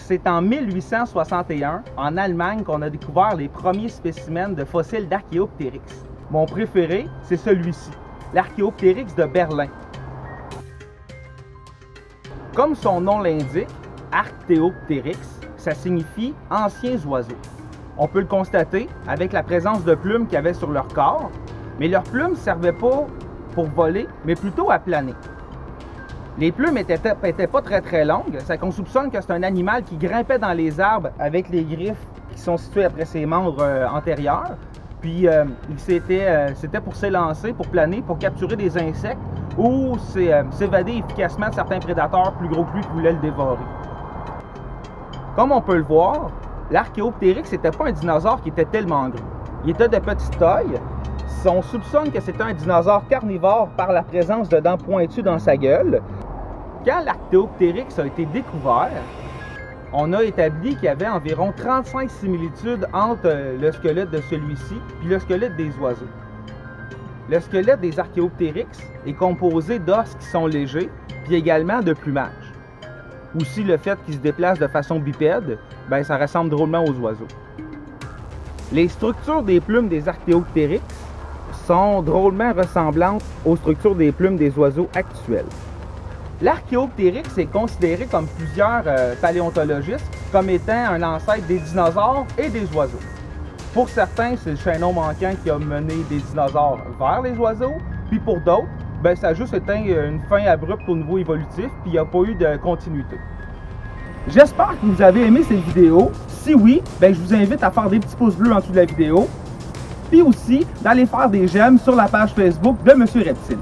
c'est en 1861, en Allemagne, qu'on a découvert les premiers spécimens de fossiles d'Archéoptérix. Mon préféré, c'est celui-ci, l'Archéoptérix de Berlin. Comme son nom l'indique, Archéoptérix, ça signifie « anciens oiseaux ». On peut le constater avec la présence de plumes qu'il y avait sur leur corps, mais leurs plumes ne servaient pas pour voler, mais plutôt à planer. Les plumes n'étaient pas très longues, ça qu'on soupçonne que c'est un animal qui grimpait dans les arbres avec les griffes qui sont situées après ses membres antérieurs. Puis c'était pour s'élancer, pour planer, pour capturer des insectes ou s'évader efficacement de certains prédateurs plus gros que lui qui voulaient le dévorer. Comme on peut le voir, l'Archéoptérix n'était pas un dinosaure qui était tellement gros. Il était de petite taille. On soupçonne que c'était un dinosaure carnivore par la présence de dents pointues dans sa gueule. Quand l'Archéoptérix a été découvert, on a établi qu'il y avait environ 35 similitudes entre le squelette de celui-ci et le squelette des oiseaux. Le squelette des Archéoptérix est composé d'os qui sont légers, puis également de plumage. Aussi, le fait qu'ils se déplacent de façon bipède, ben, ça ressemble drôlement aux oiseaux. Les structures des plumes des Archéoptérix sont drôlement ressemblantes aux structures des plumes des oiseaux actuels. L'Archéoptérix est considéré comme plusieurs paléontologistes comme étant un ancêtre des dinosaures et des oiseaux. Pour certains, c'est le chaînon manquant qui a mené des dinosaures vers les oiseaux, puis pour d'autres, ben, ça a juste été une fin abrupte au niveau évolutif, puis il n'y a pas eu de continuité. J'espère que vous avez aimé cette vidéo. Si oui, ben, je vous invite à faire des petits pouces bleus en dessous de la vidéo, puis aussi d'aller faire des j'aime sur la page Facebook de Monsieur Reptile.